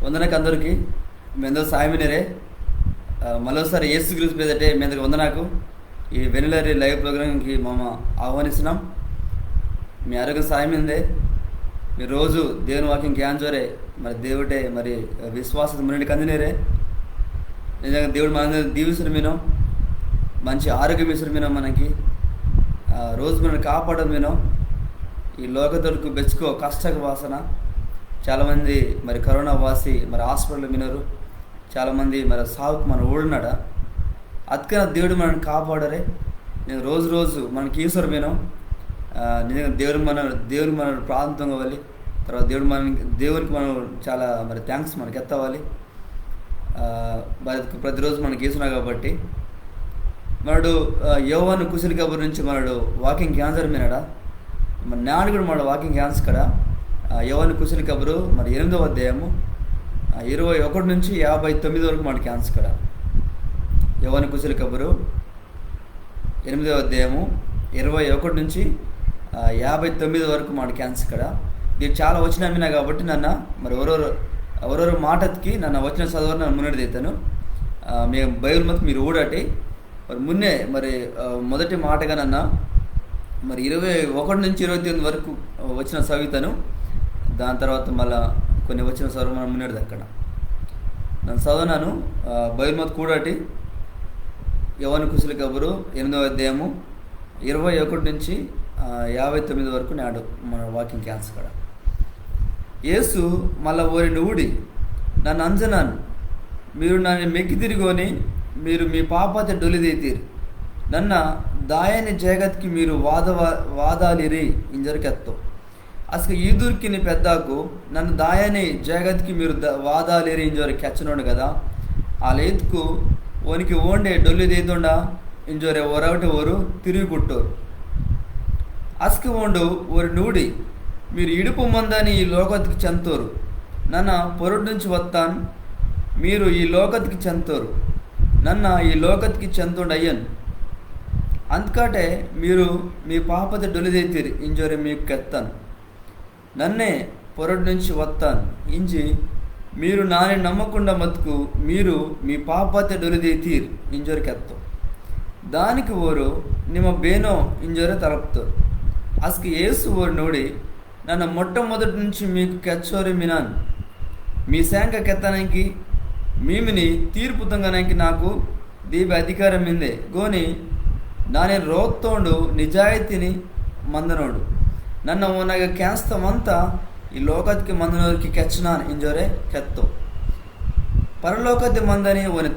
వందనకు అందరికీ మీ అందరూ సాయమినరే మరోసారి యేసుక్రీస్తు పేదటే మీ అందరికి వందనాకు ఈ వెనిలరీ లైవ్ ప్రోగ్రామ్కి ఆహ్వానిస్తున్నాం. మీ ఆరోగ్యం సాయమిందే. మీరు రోజు దేవుని వాక్యం జ్ఞానజోరే మరి దేవుడే మరి విశ్వాస మునిండి కందినేరే. నిజంగా దేవుడు మన దీవిస్తున్న మీను మంచి ఆరోగ్యం ఇస్తున్న మీను మనకి రోజు మనల్ని కాపాడడం మీను ఈ లోకదొరకు బెచ్చుకో కష్టక వాసన. చాలామంది మరి కరోనా వాసి మరి హాస్పిటల్ వినరు, చాలామంది మరి సాగుకు మన ఊడున్నాడా అతికన దేవుడు మనల్ని కాపాడరే. నేను రోజు మనకి ఈశ్వరు వినం నిజంగా దేవుడు మన ప్రాంతంగా అవ్వాలి. తర్వాత దేవునికి మనం చాలా మరి థ్యాంక్స్ మనకి ఎత్తవాలి. ప్రతిరోజు మనకి ఈసున్నా కాబట్టి మనడు యోవాను కుశలి కబుర్ నుంచి మనడు వాకింగ్ క్యాన్సర్ వినడా మరి నాడు కూడా మన వాకింగ్ క్యాన్స్ కదా. యోవాను కుశలి కబురు మరి 8వ అధ్యాయము 21 నుంచి 59 వరకు మన క్యాన్స్ కదా. యోవాను కుశలి కబురు 8వ అధ్యాయము 21 నుంచి 59 వరకు మన క్యాన్స్ కదా. ఇది చాలా వచ్చిన అమ్మినా కాబట్టి నన్ను మరి ఎవరెవరు మాటకి నన్ను వచ్చిన చదువు నన్ను మున్నెడతాను. మేము బైబిల్ మత్ మీరు ఊడటి మరి మున్నే మరి మొదటి మాటగా నన్ను మరి 21 నుంచి 29 వరకు వచ్చిన చదువుతాను. దాని తర్వాత మళ్ళీ కొన్ని వచ్చిన చదువు మనం మున్నెడదు. అక్కడ నన్ను చదవనాను బైబిల్ మత్ కూడటి యోవాను కుశలి కబురు 8వ అధ్యాయము 21 నుంచి 59 వరకు నాడు మన వాకింగ్ క్యాన్స్ కాడ. యేసు మళ్ళా ఓరి ఊడి నన్ను అంజనాను మీరు నన్ను మెక్కి తిరిగొని మీరు మీ పాపతే డొలిదైతీరు ನನ್ನ ದಾಯನಿ ಜಗತ್కి మీరు వాదాలిరి ఇంజరికెత్తో అసలు ఈదుర్కిని పెద్దకు నన్ను దాయని జగత్కి మీరు వాదాలిరి ఇంజోరి కెచ్చనోడు కదా. ఆ లేతుకు ఓనికి ఓండే డొల్లి దేతుండ ఇంజోరే ఓరవటి ఓరు తిరిగి కుట్టోరు అస్కి ఓండు ఓరి నూడి మీరు ఇడుపు మందని ఈ లోకత్కి చెంతోరు నన్న పొరుడు నుంచి వస్తాను మీరు ఈ లోకత్కి చెంతోరు నన్న ఈ లోకత్కి చెంతుండయ్యను అందుకటే మీరు మీ పాపత డొలిదైతిరి ఇంజోరి మీకు కెత్తాను నన్నే పొరడు నుంచి వస్తాను ఇంజి మీరు నాని నమ్మకుండా మతుకు మీరు మీ పాపత డొలిదైతీర్ ఇంజోరి కెత్తం దానికి ఓరు ನಿಮ್ಮ ಬೇನೋ ఇంజోరే తలపుతారు అసలు యేసు ఓరు నోడి నన్ను మొట్టమొదటి నుంచి మీకు కెచ్చోరి మినాను మీ శాంక కెత్తనానికి మీమిని తీర్పు తంగనానికి నాకు దీప అధికారం మిందే గోని ನಾನೇ ರೋತ್ತೋಂಡು ನಿಜಾಯಿತಿನಿ ಮಂದನೋಡು ನನ್ನ ಓನಾಗ ಕ್ಯಾನ್ಸ್ತವಂತ ಈ ಲೋಕಕ್ಕೆ ಮಂದನೋರಿಗೆ ಕೆಚ್ಚನಾನು ಇಂಜೋರೆ ಕೆತ್ತೋ ಪರಲೋಕದ ಮಂದನಿ ಓನಿ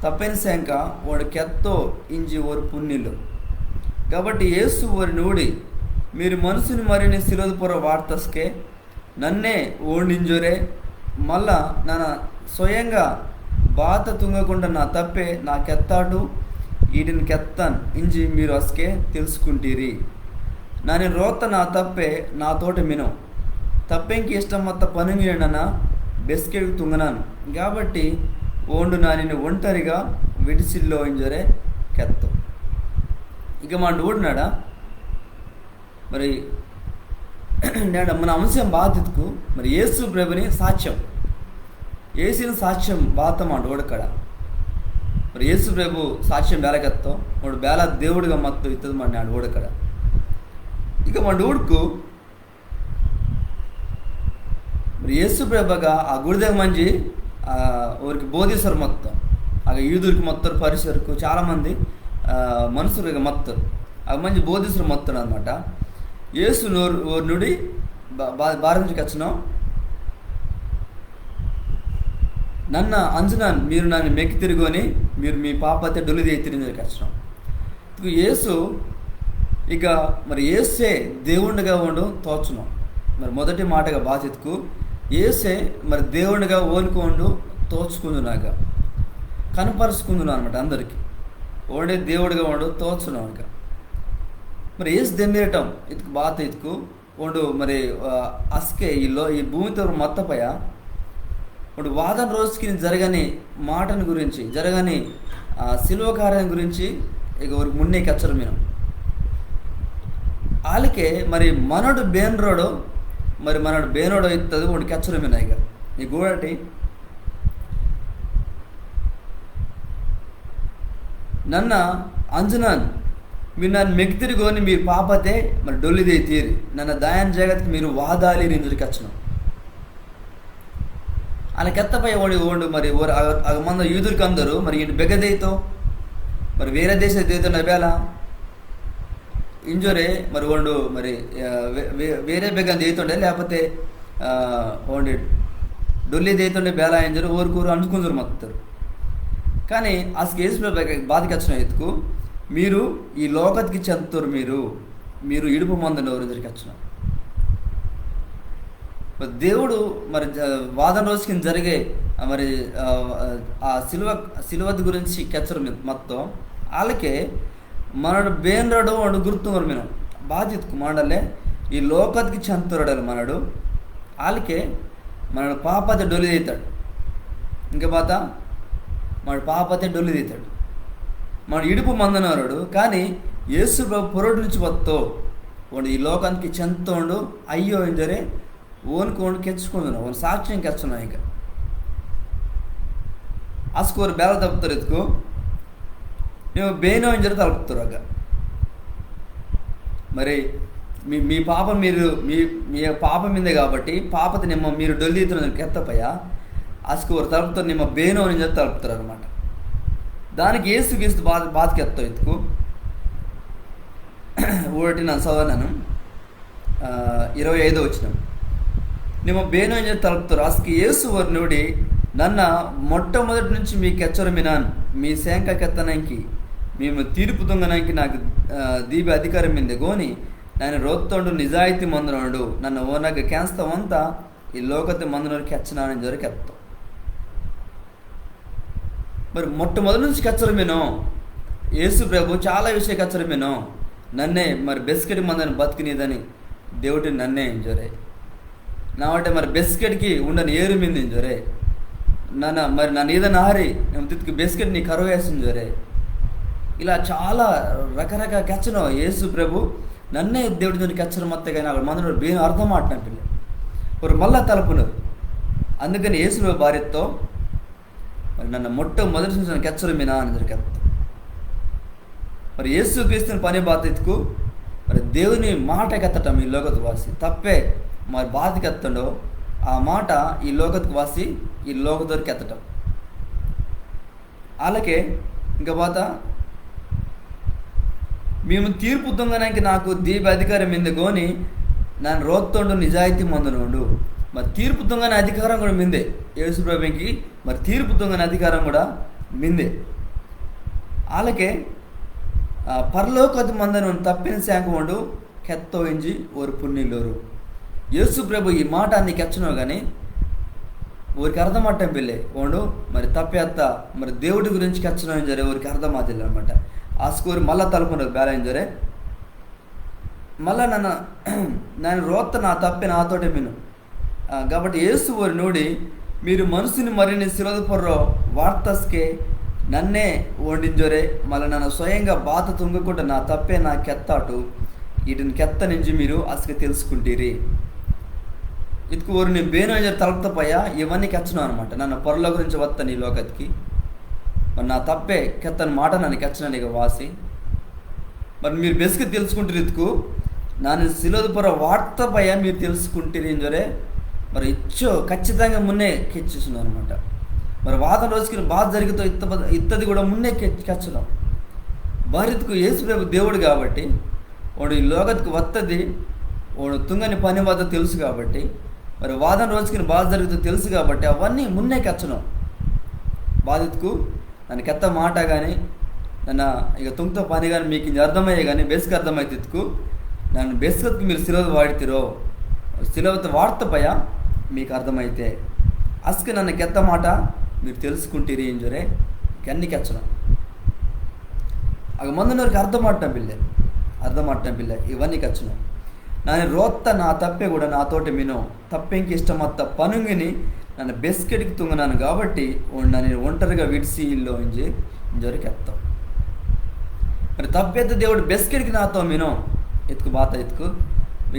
తప్పెన శాంక వాడు కెత్తో ఇంజి ఓరు పుణ్యులు కాబట్టి యేసు ఓరి నూడి మీరు మనసుని మరిని శిలోదపుర వార్తస్కే నన్నే ఓండింజోరే మళ్ళా నన్న స్వయంగా బాత తుంగకుండా నా తప్పే నా కెత్తాడు వీటిని కెత్తాను ఇంజి మీరు అసకే తెలుసుకుంటీరి నాని రోత నా తప్పే నా తోట మినం తప్పెంకి ఇష్టం మొత్త పనిన బెస్కెడికి తుంగనాను కాబట్టి ఓండు నాని ఒంటరిగా విడిసిల్లో ఇంజరే కెత్తం. ఇక మా ఊడినాడా మరి నేడ మన అంశం బాధ్యతకు మరి యేసు ప్రభుని సాక్ష్యం ఏసిన సాక్ష్యం బాత మా ఓడకడ మరి యేసు ప్రభు సాక్ష్యం బేలకెత్తాం వాడు బేల దేవుడిగా మొత్తం ఇస్తుంది మన నాడు ఓడకడ. ఇక మన ఊడుకు మరి యేసు ప్రభగా ఆ గుడిదగ మంచి ఊరికి బోధిస్తారు మొత్తం ఆగ యూదురికి మొత్తం పరిసరకు చాలామంది మనుషులు మొత్తం ఆ మంచి బోధిస్తారు మొత్తం అనమాట. యేసు నుడి భారత నుంచి వచ్చినాం నన్న అంజనాను మీరు నన్ను మెక్కి తిరిగొని మీరు మీ పాపతే డొలిది తిరిగి వచ్చినాం. యేసు ఇక మరి యేసే దేవుడిగా ఉండు తోచున్నాం. మరి మొదటి మాటగా బాధ్యతకు యేసే మరి దేవుడిగా ఓనుకోండు తోచుకుందునాగా కనపరుచుకుందును అనమాట. అందరికీ ఓడే దేవుడిగా ఉండు తోచున్నాం. ఇక మరి యేసు దెమ్మిరటం ఇతుకు బాత ఇతుకు ఉండు మరి అస్కే ఈ భూమితో మొత్తపయ ఇప్పుడు వాదన రోజుకి జరగని మాటను గురించి జరగని శిలువ కార్యం గురించి ఇక మున్నే కెచ్చరు మీరు వాళ్ళకే మరి మనడు బేన్రోడు మరి మనడు ಬೇನೋಡು ಇತ್ತದು ಒಂದು ಕೆಚ್ಚರ ಮಿನ ಈಗ ಈ ಗೋಳಟಿ ನನ್ನ ಅಂಜನಾನ್ మీరు నన్ను మెక్తిరిగోని మీరు పాపతే మరి డొల్లిదే తీరి ನನ್ನ ದಯಾನ್ ಜಗತ್ಗೆ మీరు ವಾದಾಲಿ ನಿಂದರಿಗೆ ಹಚ್ಚನು అలా కెత్తపై ఓండు మరి మంద యూదులకు అందరూ మరి ఈయన బెగదేతో మరి వేరే దేశ దేతో నబేల ఇంజోరే మరి ఓండు మరి వేరే బెగ దేతుండే లేకపోతే ఓండి డొల్లి దేతుండే బేల ఇంజరు ఊరుకూరు అంటుకుందరు మొత్తారు కానీ అసలు ఏసు బాధకి వచ్చిన ఎత్తుకు మీరు ఈ లోకత్కి చెందుతారు మీరు ఇడుపు మందని ఎవరు ఎదురికి వచ్చిన దేవుడు మరి వాదన రోజు కింద జరిగే మరి ఆ సిలువది గురించి కెచ్చరు మొత్తం వాళ్ళకే మనడు బేనరాడు వాడు గుర్తున్నారు మేము బాధ్యతకు మనడలే ఈ లోకత్కి చెందుతాడు మనడు వాళ్ళకే మన పాపతే డొలి తీతాడు ఇంకా బాత మన పాపతే డొలి తీతాడు మన ఇడుపు మందనవాడు కానీ యేసు పొరడు నుంచి వత్తో వాడు ఈ లోకానికి చెందుతోండు అయ్యో ఇంజరే ఓనుకోండు కెచ్చుకుంటున్నావు ఓన్ సాక్ష్యం కెచ్చున్నావు ఇక ఆస్కోరు బేల తప్పుతారు ఎత్తుకు మేము బేనో ఇంజరి తలుపుతారు అక్క మరి మీ పాప మీ పాప మీదే కాబట్టి పాపతి నిమ్మ మీరు డొల్లీతున్న కెత్తపయ్యా ఆస్కోరు తలుపుతారు నిమ్మ బేనో ఇంజరి తలుపుతారు అనమాట దానికి ఏసు గీస్తూ బాధకి ఎత్తావు ఎత్తుకు ఊటి ನಾನು చదవనాను 25 వచ్చిన ನಿಮ್ಮ ಬೇನೋ ಇಂಜರಿ ತಲುಪ್ತಾರೆ ಅಸ್ಕಿ ಏಸು ಅವರು ನೋಡಿ ನನ್ನ మొట్టమొదటి నుంచి మీకు హెచ్చరమినాను మీ శాంకకెత్తనానికి మేము తీర్పు దొంగనానికి నాకు దీప అధికారం మీద గోని నేను రోత్తోండు నిజాయితీ మందునాడు నన్ను ఓనాಗ ಕ್ಯಾನ್ಸ್ತಾವಂತ ఈ లోకത്തെ మందునోరికి హెచ్చనానని జోరికి ఎత్తాం మరి మొట్టమొదటి నుంచి కచ్చరమేనో యేసు ప్రభు చాలా విషయ కచ్చరమేనో నన్నే మరి బెస్కెట్ మందని బతికినీదని దేవుడి నన్నే ఇంజోరే నావంటే మరి బెస్కెట్కి ఉండని ఏరు మీద ఇంజోరే నన్ను ఏదైనా ఆరి నేను తిత్తుకు బెస్కెట్ నీ కరువు వేసింజోరే ఇలా చాలా రకరకాల కెచ్చను యేసు ప్రభు నన్నే దేవుడి నుంచి కెచ్చరం మొత్తం కానీ అక్కడ మందులో బేను అర్థం ఆడిన పిల్ల ఒక మళ్ళా తలుపున్నారు అందుకని యేసు ప్రభు భార్యతో మరి నన్ను మొట్టమొదటి నుంచి నన్ను కెచ్చరమేనా అని దొరికెత్తా మరి యేసు క్రీస్తుని పని బాధ్యతకు మరి దేవుని మాట కెత్తటం ఈ లోకతకు వాసి తప్పే మరి బాధకెత్తండో ఆ మాట ఈ లోకతకు వాసి ఈ లోకదొరికి ఎత్తటం అలాగే ఇంకా బాత మేము తీర్పు దొంగనానికి నాకు దీప అధికారం ఎందుకోని నన్ను రోత్తోండు నిజాయితీ మందునుండు మరి తీర్పు దొంగని అధికారం కూడా మిందే యేసు ప్రభుకి మరి తీర్పు దొంగని అధికారం కూడా మిందే అలాగే పరలోకది మందను తప్పిన శాంకముండు కెత్తోయించి ఓరు పుణ్యులోరు యేసు ప్రభు ఈ మాట నీకు ఎచ్చనో కానీ ఊరికి అర్థమట్టం పిల్లే ఓండు మరి తప్పేత్త మరి దేవుడి గురించి కెచ్చనో జరే ఊరికి అర్థమాదిಲ್ಲ అనమాట ఆ స్కోరు మళ్ళా తలుపున్నారు బ్యాలెన్స్ జరే మళ్ళా నేను రోత్త నా తప్పి నాతోటే విను కాబట్టి యేసు ఊరి నోడి మీరు మనసుని మరిని సిరదుపర్రో వార్తస్కే నన్నే వండింజోరే మళ్ళీ నన్ను స్వయంగా బాత తుంగకుండా నా తప్పే నా కెత్తాటు వీటిని కెత్త నుంచి మీరు అసలు తెలుసుకుంటీరి ఇదికు ఊరు నేను బేనోజర్ తలుపుతపోయా ఇవన్నీ కెచ్చను అనమాట నన్ను పొరలో గురించి వస్తాను ఈ లోకత్కి మరి నా తప్పే కెత్తని మాట నన్ను కెచ్చను ఇక వాసి మరి మీరు బెస్కి తెలుసుకుంటారు ఇతుకు నన్ను సిలోదు పొర వార్తపయ్యా మీరు తెలుసుకుంటారు ఇంజరే మరి ఇచ్చో ఖచ్చితంగా మున్నే కెచ్చేస్తున్నాను అనమాట మరి వాదన రోజుకి బాధ జరిగితే ఇత్తది కూడా మున్నే కెచ్చడం భారత్కు యేసు ప్రభు దేవుడు కాబట్టి వాడు ఈ లోకత్కు వత్తది వాడు తుంగని పని వద్ద తెలుసు కాబట్టి మరి వాదన రోజుకి బాధ జరుగుతుంది తెలుసు కాబట్టి అవన్నీ మున్నే కెచ్చడం బాధితుకు నన్ను కెత్త మాట కానీ నన్ను ఇక తుంగతో పని కానీ మీకు ఇది అర్థమయ్యే కానీ బెస్కి అర్థమైతేకు నన్ను బెస్కత్కు మీరు సిలవత వాడితిరో సిలవత వార్తపయ్యా మీకు అర్థమైతే అసలు నన్ను కెత్త మాట మీరు తెలుసుకుంటీరి ఏం జరే ఇవన్నీ కెచ్చడం ఆಗ ಮಂದನವ್ರಿಗೆ ಅರ್ಧ ಮಾಡ್ತಾನೆ ಬಿಲ್ಲೆ ಇವನ್ನಿ ಕಚ್ಚನು ನಾನು ರೋತ್ತ ನಾ ತಪ್ಪೆ ಕೂಡ ನಾತೋಟಿ ಮಿನೋ తప్పెంకి ఇష్టమత్త పనుంగిని నన్ను బెస్కెట్కి తుంగనాను కాబట్టి నన్ను ఒంటరిగా విడిసి ఇల్లు ఇంజరికి ఎత్తాం మరి తప్పెత్త దేవుడు బెస్కెట్కి నాతో మినో ఎత్తుకు బాత ఎత్తుకు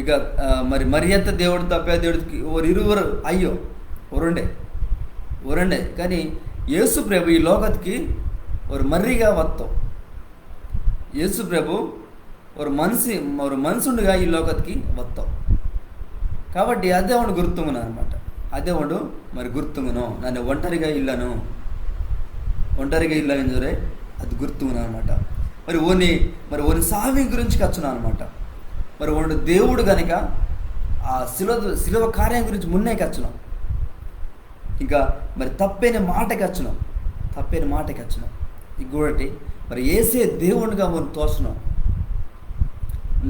ఇక మరి ఎత్త దేవుడు తప్పే దేవుడికి ఇరువురు అయ్యో ಒರಂಡೆ కానీ యేసు ప్రభు ఈ లోకత్కి ஒரு మర్రిగా వస్తాం. యేసు ప్రభు ஒரு మనుషుండుగా ఈ లోకత్కి వస్తాం. కాబట్టి అదే వాడు గుర్తుంగును అనమాట. అదే వాడు మరి గుర్తుంగును, నన్ను ఒంటరిగా ఇల్లను చూరే అది గుర్తుంగును అనమాట. మరి సావి గురించి కచ్చును అనమాట. మరి వాడు దేవుడు కనుక ఆ శిలువ కార్యం గురించి మున్నే కచ్చును. ఇంకా మరి తప్పైన మాటకి వచ్చినాం. ఇంకోటి మరి ఏసే దేవునిగా మనం తోస్తున్నాం.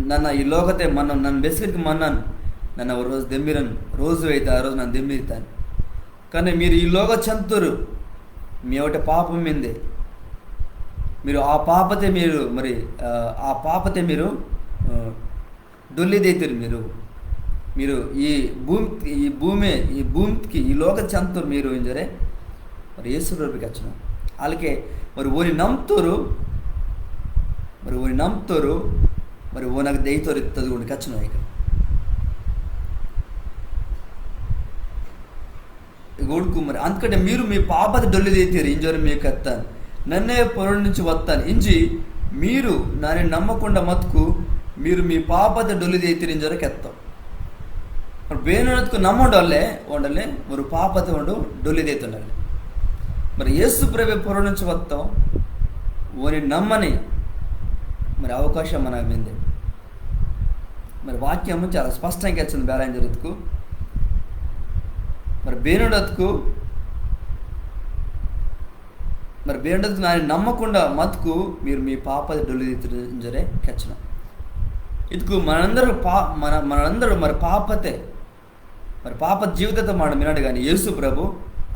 నన్ను ఈ లోకతే నన్ను బెసికి నన్ను ఒక రోజు దెమ్మిరను, రోజు అయితే ఆ రోజు నన్ను దెమ్మిరుతాను. కానీ మీరు ఈ లోక చంతురు, మీ ఒకటి పాపం మీందే, మీరు ఆ పాపతే మీరు డొల్లిదైతారు. మీరు ఈ భూమికి ఈ లోక చంతురు మీరు ఏం జరే మరి యేసు ప్రభుకి వచ్చినాం. వాళ్ళకే మరి ఓని నమ్ముతారు, మరి ఓనకు దయతోరు ఇస్తుంది ఓనికి వచ్చినాం. ఇక ఉడుకు మరి అందుకంటే మీరు మీ పాపది డొల్లి దైతారు ఇంజోరు మీకు ఎత్తాను, నన్నే పొరడు నుంచి వస్తాను ఇంజి మీరు నన్ను నమ్మకుండా మతుకు మీరు మీ పాపది డొల్లి దైతారు ఇంజోరకు ఎత్తాం. మరి ಬೇನೋದಕ್ಕೂ ನಮ್ಮೊಂಡಲ್ಲೇ ಒಂಡಲ್ಲೇ ಒಂದು ಪಾಪತೆ ಒಂದು ಡೊಲ್ಲಿದೈతుండాలి. మరి యేసు ప్రభు పొర నుంచి వస్తాం ఓని నమ్మని మరి అవకాశం మన మీందే. మరి వాక్యము చాలా స్పష్టంగా వచ్చింది బేలాంజరుతుకు. మరి ಬೇನೋದಕ್ಕೂ ನಾನು నమ్మకుండా మతుకు మీరు మీ పాపది డొల్లిదైతుంజరే కెచ్చన. ಇದಕ್ಕೂ మనందరూ మరి పాప జీవితంతో మనం విన్నాడు. కానీ యేసు ప్రభు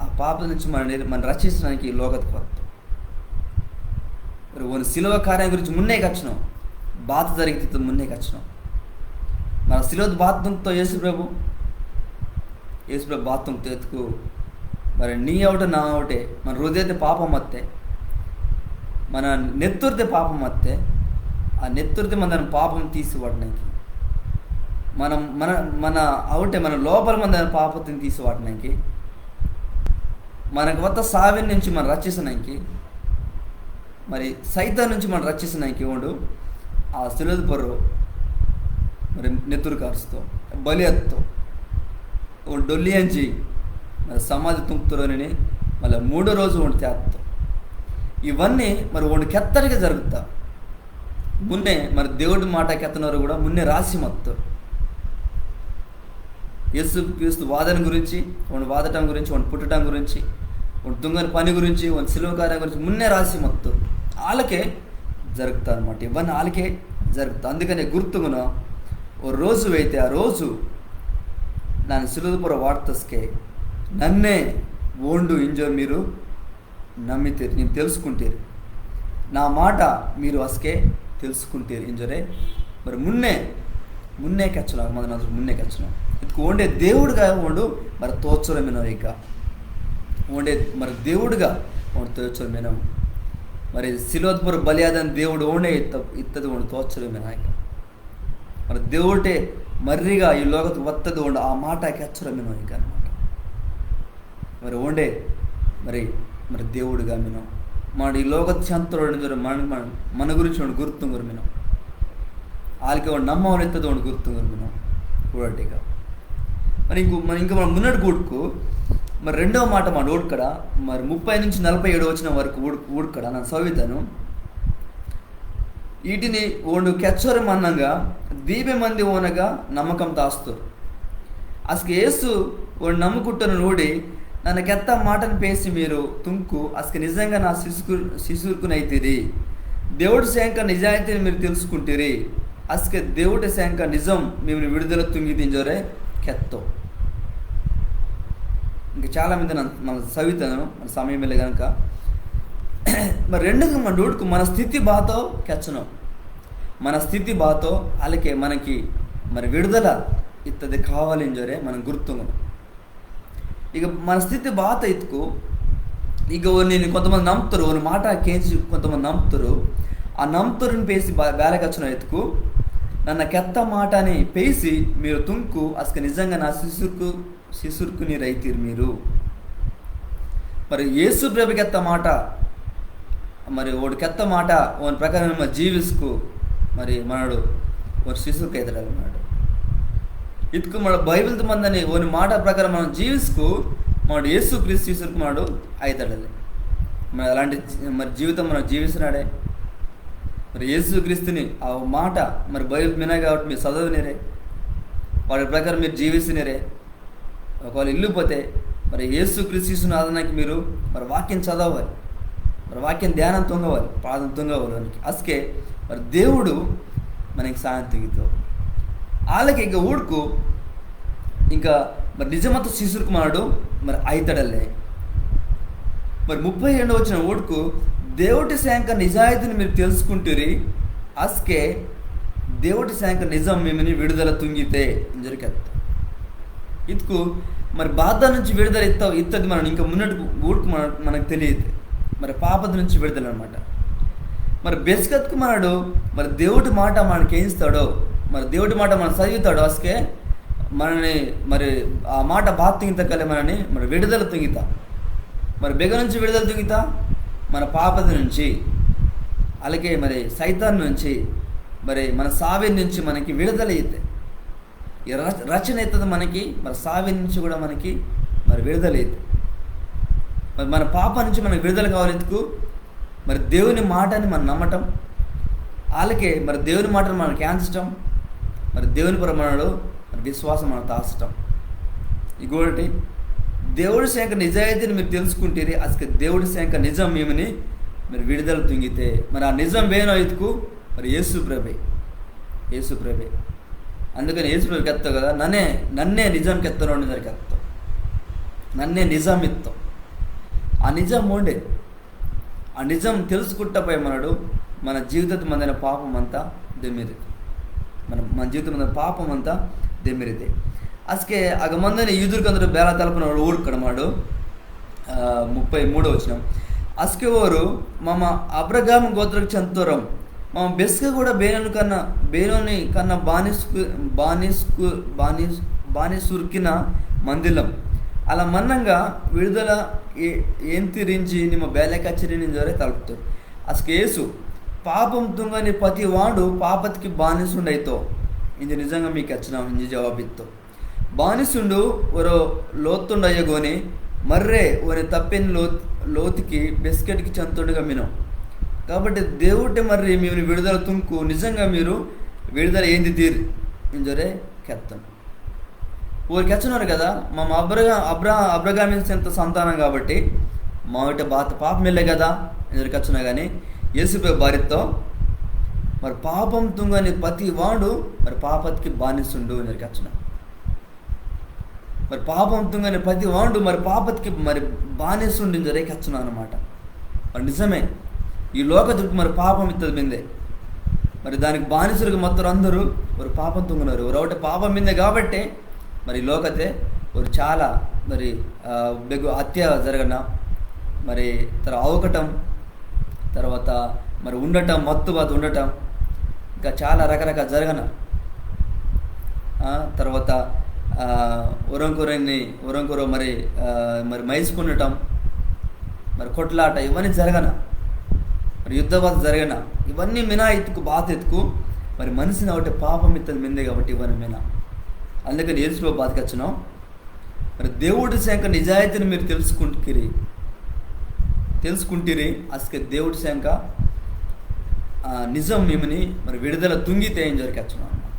ఆ పాప నుంచి మనం రక్షించడానికి ఈ లోకత్కి వస్తాం. మరి ఓని శిలువ కార్యం గురించి మున్నే కచ్చినాం, బాధ జరిగితే మున్నే కచ్చినాం. మన శిలువ బాత్తంతో యేసు ప్రభు బాత్తంతో ఎత్తుకు మరి నీ ఒకటి నా ఒకటే మన హృదయతే పాపం వస్తే, మన నెత్తురితే పాపం వస్తే, ఆ నెత్తురితే మన పాపం తీసివాడడానికి మన అవుటే మన లోపల మన పాపతిని తీసివాడడానికి మనకు వద్ద సావిన్ నుంచి మనం రక్షించడానికి, మరి సైతాన్ నుంచి మనం రక్షించడానికి వాడు ఆ శిలువ పొర్రు మరి నెత్తురు కారుస్తూ బలి ఎత్తో డొల్లి అంచి మరి సమాధి తుంపుతురని మళ్ళీ 3వ రోజు వండి తేస్తాం. ఇవన్నీ మరి వండి కెత్తడిగా జరుగుతా మున్నే మరి దేవుడి మాట కెత్తనవారు కూడా మున్నే రాసి మొత్తం యేసు క్రీస్తు వాదన గురించి, వాడు వాదటం గురించి, వాడు పుట్టడం గురించి, వాడు తుంగని పని గురించి, వాడి శిలువ కార్యం గురించి మున్నే రాసి మొత్తం వాళ్ళకే జరుగుతా అనమాట. ఇవన్నీ వాళ్ళకే జరుగుతా. అందుకనే గుర్తుగున ఓ రోజు అయితే ఆ రోజు ನಾನು ಸುಲಭಪುರ ವಾರ್ತಸ್ಕೆ నన్నే ఓండు ఇంజో మీరు నమ్మితేరు, నేను తెలుసుకుంటారు నా మాట మీరు అసకే తెలుసుకుంటారు ఇంజోరే. మరి మున్నే కచ్చలా మున్నే కచ్చలం ಇದಕ್ಕೆ ಓಂಡೆ దేవుడుగా ఓండు మరి తోచరమేనో ఇక ఓండే మరి దేవుడుగా ఓండు తోచరమేనో మరి శిలోద్పుర బలియాదని దేవుడు ఓండే ఇత్తది ఓండు తోచరమేనో ఇక మరి దేవుడే మర్రిగా ఈ లోకకు వత్తది ఓండు ఆ మాట కెచ్చరమేనో ఇక అనమాట. మరి ఓండే మరి దేవుడుగా మేము మన ఈ లోక శాంతుడు మన గురించి ಒಂದು గుర్తుంగురు మేము వాళ్ళకి ಒಂದು నమ్మవని ఎత్తది ಒಂದು గుర్తుంగురు మేము కూడటిగా. మరి ఇంకా మనం మున్నటి కూడుకు మరి 2వ మాట మా ఓడ్కడ మరి 30 నుంచి 47 వచ్చిన వరకు ఊడ్కడ ನಾನು చదువుతాను. వీటిని ఓండు కెచ్చరం అన్నంగా దీపే మంది ఓనగా నమ్మకం తాస్తారు అసలు యేసు ఓండు నమ్ముకుంటున్న నోడి నన్ను కెత్త మాటను పేసి మీరు తుంకు అసలు నిజంగా నా శిశుకునైతిరి దేవుడి శాంక నిజాయితీని మీరు తెలుసుకుంటారు అసలు దేవుడి శాంక నిజం మేము విడుదల తుంగి తింజోరే కెత్తో. ఇంకా చాలా మంది మన చదువుతాను మన సమయం వెళ్ళి కనుక మరి రెండుగా మన డూడ్కు మన స్థితి బాతో కెచ్చను మన స్థితి బాతో అలాగే మనకి మరి విడుదల ఇత్తది కావాలి ఇంజోరే మనం గుర్తుంగం. ఇక మన స్థితి బాత ఇతుకు ఇక నేను కొంతమంది నమ్ముతారు ఒక మాట కేంచి కొంతమంది నమ్ముతారు ఆ నమ్ముతారుని పేసి బేలకచ్చిన ఎత్తుకు నన్న కెత్త మాటని పేసి మీరు తుంకు అసలు నిజంగా నా ಶಿಸುರ್ಕು ರೈತೀರಿ మీరు మరి యేసు ప్రభుకెత్త మాట మరి ఓడి ಕೆತ್ತ మాట ఓన్ ప్రకారం మన జీవిస్కు మరి మనడు ఒక శిశువుకి అవుతాడు అన్నాడు. ఇతుకు మన బైబిల్ మందని ఓని మాట ప్రకారం మనం జీవిస్కు మనడు యేసు క్రీస్తు శిశువుకు మనడు అవుతాడు. మరి అలాంటి మరి జీవితం మనం జీవిస్తున్నాడే. మరి యేసు క్రీస్తుని ఆ మాట మరి బైబిల్ వినా కాబట్టి మీరు చదవనిరే, వాడి ప్రకారం మీరు జీవిస్తునిరే. ఒకవేళ ఇల్లు పోతే మరి యేసు క్రీస్తు ఆదరణకి మీరు మరి వాక్యం చదవాలి, మరి వాక్యం ధ్యానం తొంగవాలి, పాదం తొంగవాలి వానికి. అసకే మరి దేవుడు మనకి సాయం తెగితో వాళ్ళకి ఇంకా ఊడుకు ఇంకా మరి నిజమత శిశువుకు మాడు మరి అయితడలే. మరి 32 వచ్చిన ఊడుకు దేవుడి శాంక నిజాయితీని మీరు తెలుసుకుంటురి, అసకే దేవుడి శాంక నిజం మిమ్మల్ని విడుదల తుంగితే జరిగేది. ఇతుకు మరి బాధ నుంచి విడుదల ఇత్తది మనం ఇంకా మున్నటి ఊడుకు మనకు తెలియదు. మరి పాపద నుంచి విడుదల అనమాట. మరి బెస్కత్కు మనడు మరి దేవుడి మాట మనకి ఏం ఇస్తాడో, మరి దేవుడి మాట మనం చదువుతాడో అసకే మనని మరి ఆ మాట బాధ తుంగితకలే మనని మరి విడుదల తుంగితా. మరి బెగ నుంచి విడుదల తుంగితా, మన పాపద నుంచి, అలాగే మరి సైతాన్ నుంచి, మరి మన సావి నుంచి మనకి విడుదల అయితే ఈ రచన అవుతుంది మనకి. మరి సావి నుంచి కూడా మనకి మరి విడుదల అయితే మరి మన పాప నుంచి మనకి విడుదల కావాలెందుకు? మరి దేవుని మాటని మనం నమ్మటం, అలాగే మరి దేవుని మాటను మనం క్యాన్సటం, మరి దేవుని ప్రమాణాలు మరి విశ్వాసం మనం తాచటం. ఇంకొకటి దేవుడి శాంక నిజాయితీని మీరు తెలుసుకుంటే అసలు దేవుడి శాంక నిజం మేమని మీరు విడుదల తుంగితే మరి ఆ నిజం వేనో ఇతుకు మరి యేసు ప్రభే. అందుకని యేసు ప్రభు కెత్తావు కదా, నన్నే నిజం కెత్తను సరికి ఎత్తావు, నన్నే నిజం ఇస్తావు. ఆ నిజం ఉండే ఆ నిజం తెలుసుకుంటపోయి మనడు మన జీవితం మందైన పాపం అంతా దెమ్మిరి, మన జీవితం మందిన పాపం అంతా దెమ్మిరితే. అసకే ఆగ మందని ఈదురుకందరూ బేల తలపున ఊడుకడమాడు. 33 వచ్చిన అసకే ఓరు మమ అబ్రగాము గోత్రకు చెంతోరం మమ బెస్క కూడా బేనోని కన్నా బానిసుర్కిన మందిలం అలా మన్నంగా విడుదల ఏం తిరించి నిమ్మ బేలకచ్చరి నిజరే తలుపుతారు. అసలు యేసు పాపం తుంగని ప్రతి వాడు పాపతికి బానిసుండైతో ఇది నిజంగా మీకు వచ్చిన ఇంజి జవాబిత్తో బానిసుండు ఒరో లోతుండయ్యగోని మర్రే ఒరి తప్పిన లోతుకి బిస్కెట్కి చంతుడుగా మినం. కాబట్టి దేవుడి మరి మేము విడుదల తుంకు నిజంగా మీరు విడుదల ఏంది తీరు ఇంజరే కెత్తం ఊరికి వచ్చున్నారు కదా. మా అబ్రగామించేంత సంతానం కాబట్టి మా ఒకటి పాపం వెళ్ళే కదా ఇంజరికి వచ్చినా కానీ యేసుపై భార్యతో మరి పాపం తుంగని ప్రతి వాడు మరి పాపతికి బానిసుండు ఇంజరికి వచ్చిన. మరి పాపం తుంగని ప్రతి వాడు మరి పాపతికి మరి బానిసుండి ఇంజరికి వచ్చిన అనమాట. మరి నిజమే ఈ లోకతుడికి మరి పాపం ఇత్తది మిందే, మరి దానికి బానిసులకు మొత్తం అందరూ మరి పాపం తుంగున్నారు. ఒకటి పాపం మిందే కాబట్టి మరి లోకతే ఒక చాలా మరి బెగు హత్య జరగన, మరి అవకటం, తర్వాత మరి ఉండటం, మత్తుబాత ఉండటం, ఇంకా చాలా రకరకాల జరగన, తర్వాత ఉరంకురో మరి మైసుకుండటం, మరి కొట్లాట, ఇవన్నీ జరగన, మరి యుద్ధబాధ జరగన, ఇవన్నీ మినా ఎత్తుకు బాధ ఎత్తుకు మరి మనిషిని ఒకటి పాపం ఇత్తది మిందే కాబట్టి ఇవన్నీ మినా. అందుకని యేసులో బాధకొచ్చినాం. మరి దేవుడి శాంక నిజాయితీని మీరు తెలుసుకుంటీరి అసలు దేవుడి శాంక నిజం మిమ్మని మరి విడుదల తుంగితే ఏం జరికొచ్చినాం అనమాట.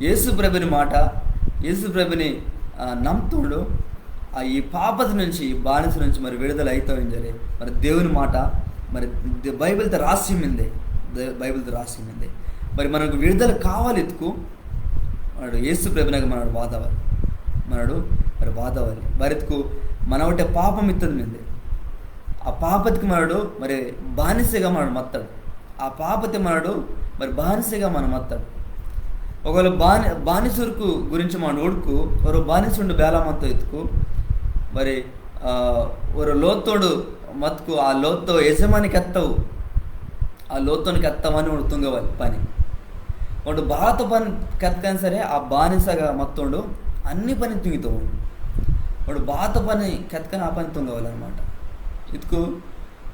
యేసు ప్రభుని మాట, యేసు ప్రభుని నమ్ముతుడు ఈ పాపత నుంచి, ఈ బానిస నుంచి మరి విడుదల అవుతాం జరి. మరి దేవుని మాట మరి బైబిల్తో రాసిమిందే, మరి మనకు విడుదల కావాలి ఎత్తుకు మనడు యేసు ప్రభునగా మనడు వాదవాలి మరెత్తుకు మన ఒకటే పాపం ఇత్తది మిందే. ఆ పాపతికి మనడు మరి బానిసగా మనడు మత్తాడు. ఆ పాపతి మనడు మరి బానిసగా మనం మత్తాడు. ఒకవేళ బానిసురుకు గురించి మన ఓడుకు ఒక బానిసుండు బేలమంతో ఎత్తుకు మరి ఒక లోతోడు మత్తుకు ఆ లోతో యజమానికి ఎత్తవు, ఆ లోతోనికి ఎత్తమని వాడు తుంగవాలి పని. వాడు బాధతో పని కెత్తకైనా సరే ఆ బానిసగా మత్తోడు అన్ని పని తుంగితో వాడు బాత పని కెత్కని ఆ పని తుంగవాలన్నమాట. ఇదికు